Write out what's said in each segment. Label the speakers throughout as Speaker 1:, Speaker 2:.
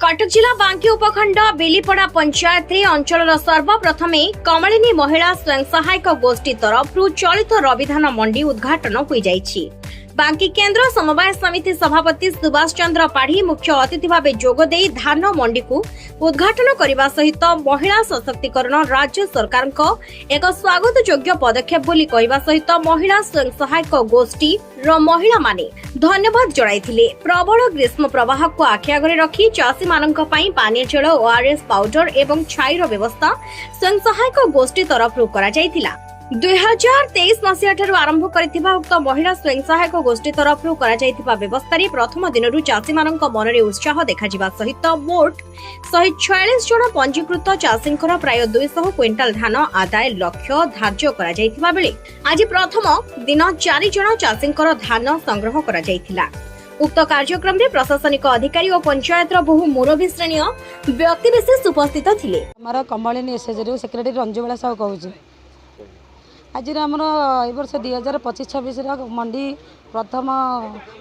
Speaker 1: कटक जिला बांकी उपखंड बेलीपड़ा पंचायत अंचल सर्वप्रथमे कमलिनी महिला स्वयं सहायक गोष्ठी तरफ चलित रविधान मंडी उद्घाटन हो जाइछि। बांकी केन्द्र समवाय समिति सभापति सुभाष चंद्र पाढ़ी मुख्य अतिथि भाव जोगदे धान मंडी को उद्घाटन करने सहित महिला सशक्तिकरण राज्य सरकार एक स्वागत योग्य पदक्षेप बोली कहवा सहित महिला स्वयं सहायक गोष्ठी महिला माने धन्यवाद जणाइथिले। प्रबल ग्रीष्म प्रवाह को आखि आगरे रखी चाषी मानक पई पानीय जल ओआरएस पाउडर एवं छाईर व्यवस्था स्वयं सहायक गोष्ठी तरफ करा जायतिला। 2023 मसीहा ठारू आरंभ करथिबा उक्त महिला स्वयं सहायक गोष्ठी तरफ करा जायतिबा व्यवस्था रे प्रथम दिनरु चाषी मानक मनरे उत्साह देखा जिबा सहित मोट 146 जन पंजीकृत चाषींकर प्राय 200 क्विंटाल धान आदाय लक्ष्य धार्य करा जायतिबा बेले आज प्रथम दिन 4 जन चाषींकर धान संग्रह करा जायतिला। उक्त कार्यक्रम रे प्रशासनिक अधिकारी और पंचायत बहु मुरबी श्रेणी व्यक्ति विशेष उपस्थित थिले।
Speaker 2: हमारा कमलिनी एसएचजी सेक्रेटरी रंजुबेला साहू कहूँ आज आमर ए वर्ष 2025-26 मंडी प्रथम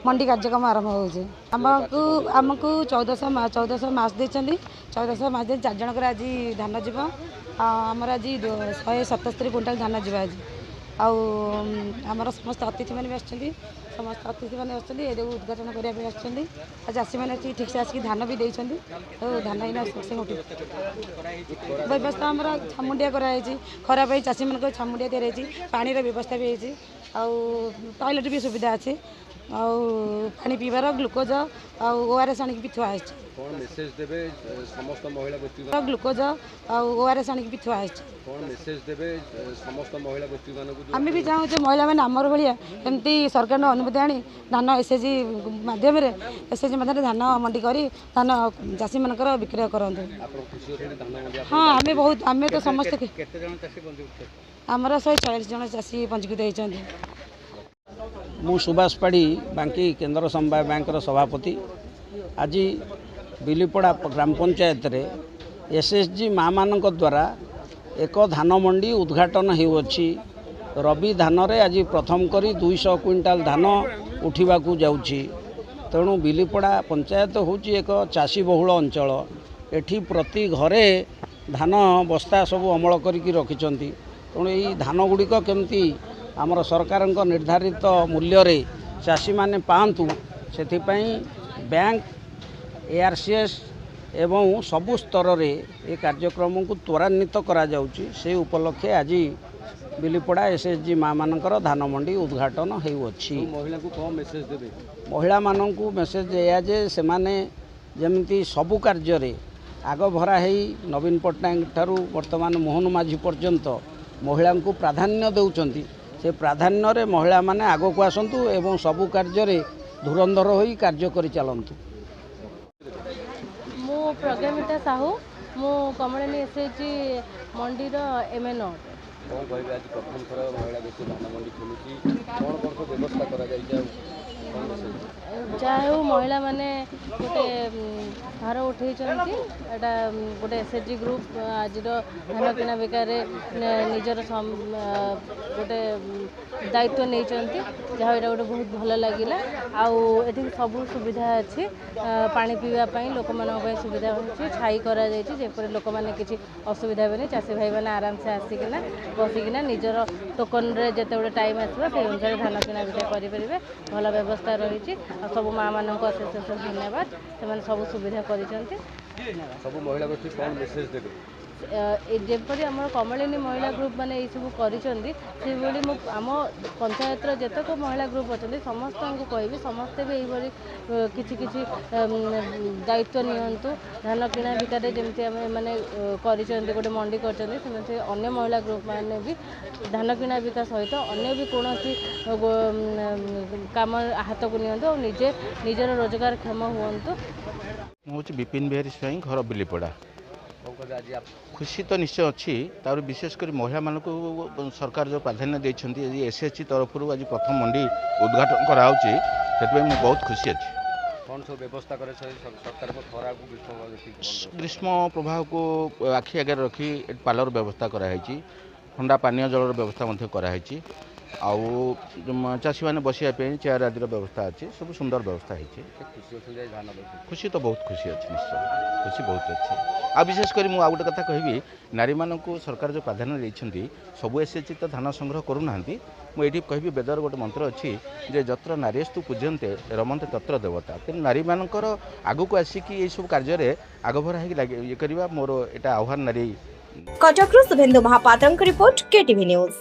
Speaker 2: मंडी कार्यक्रम आरंभ होमको आमको 1400 मास देते 1400 मास दे 4 जनकर आज धान जीव आमर आज 177 क्विंटाल धान जीव आज आमर समस्त अतिथि मैंने भी समस्त अतिथि मैंने उद्घाटन करने चाषी मैंने ठीक से आसिक धान भी देते धान इन उठी व्यवस्था आम छामुंडिया कराई खराब है चाषी मान छामुंडिया तैयारी पानी व्यवस्था भी होती टॉयलेट भी सुविधा अच्छी पानी पीबार ग्लुकोज ओआरएस आनिक भी थुआ ग्लुकोज ओआरएस आनिक भी थुआ आम भी चाहूँ महिला मैंने आमर भाया एमती सरकार अनुमति आनी धान एसएचजी माध्यम माध्यम धान मंडी करी धान चाषी मान विक्रय करूँ। हाँ आम बहुत आम तो समस्त आमर 146 जन चाषी पंजीकृत होती।
Speaker 3: मु सुभाष पाढ़ी बांकी केन्द्र समवाय बैंक सभापति आज बिलीपड़ा ग्राम पंचायत रे एसएचजी माँ मान द्वारा एक धान मंडी उद्घाटन होउछि। रबी धान रे आज प्रथम करी 200 क्विंटाल धान उठा जाउछि। तेणु बिलीपड़ा पंचायत होउछि एक चाषी बहुल अंचल। एठी प्रति घरे धान बस्ता सब अमल करिकी रखिछन्ति। तेणु यही धान गुड़िक केमती आमर सरकार निर्धारित मूल्य रे चाषी माने पांतु सेथिपई बैंक एआरसीएस एवं सबु स्तर रे ए कार्यक्रम को त्वरान्वित करा जाउछि। से उपलक्षे आज बिलीपड़ा एसएचजी माँ मानकर धान मंडी उद्घाटन होउछि।
Speaker 4: महिला को कौन मेसेज देबे?
Speaker 3: महिला माननकु मेसेज एया जे सेमाने जेमती सबु कार्य रे आग भरा हेई नवीन पट्टनायक ठारू वर्तमान मोहन माझी पर्यंत महिला को प्राधान्य देउछन्ति। से प्राधान्य रे महिला माने आगो को आसंतु एवं सबु कार्य रे धुरंधर होई कार्य करि चलंतु।
Speaker 5: मो प्रज्ञामिता साहू मो कमलिनी एसएचजी मंडी रो एमएनओ
Speaker 4: कौन कहबे आज प्रथम थर महिला गोष्ठी धान मंडी खुलुची कौन कौन सब व्यवस्था करा जाय
Speaker 5: चाहे महिला माने गोटे भार उठे एटा गोटे एसएचजी ग्रुप आज धान किना बेकार निजर गोटे दायित्व नहीं जहाँ गोटे बहुत भल लगे आठी सब सुविधा अच्छी पानी पीवाई लोक मान सुविधा हो छाई कर लोक मैंने किसी असुविधा भी चाषी भाई मैंने आराम से आसिकिना बसिकिना निजर टोकन रे जिते टाइम आसो से अनुसार धान किना बिका करेंगे भल व्यवस्था रही सब माँ मान अशेष धन्यवाद से सब सुविधा कर
Speaker 4: सब महिला गोष्ठी कौन मेसेज देबे?
Speaker 5: जेपरी आम कमलिनी महिला ग्रुप मैंने ये सब कर आम पंचायत जितक महिला ग्रुप अच्छा समस्त को कहि समस्ते भी यही किसी किसी दायित्व नियंतु धान किना बिकार जमी आम मैंने गोटे मंडी करते अन्य महिला ग्रुप मैंने भी धान किना बिका सहित अन्य भी कौन काम हाथ को नियंतु और निजे निजर रोजगार क्षम हूँ।
Speaker 6: मुझे विपिन बिहारी स्वाई घर बिलीपड़ा। खुशी तो निश्चय अच्छी तार विशेषकर महिला मान को सरकार जो प्राधान्य देती एसएचजी तरफ आज प्रथम मंडी उद्घाटन कराऊँ से बहुत खुशी अच्छी।
Speaker 4: कौन सब व्यवस्था करे सरकार को खरा
Speaker 6: ग्रीष्म प्रभाव को आखि आगे रखी पालर व्यवस्था कराई ठंडा पानीय जलर व्यवस्था कराई आउ चाषी मैंने बसवा चेयर आदि व्यवस्था अच्छी सब सुंदर व्यवस्था है।
Speaker 4: खुशी अच्छे धान
Speaker 6: खुशी तो बहुत खुशी अच्छी निश्चय खुशी बहुत अच्छी। आ विशेषकर मुझे गोटे कथा कहबी नारी मानक सरकार जो प्राधान्य देती सबू एसएचजी तो धान संग्रह करूना मुझे कहबी वेदर गोटे मंत्र अच्छी जे जत्र नारीस्तु पूज्यन्ते रमन्ते तत्र देवता तेणु नारी मानकर आगू को आसिकी ये सब कार्य आगभर ये करवा मोर एटा आह्वान नारी।
Speaker 1: कटकरू शुभेन्दु महापात्रଙ୍କ रिपोर्ट केटीवी न्यूज।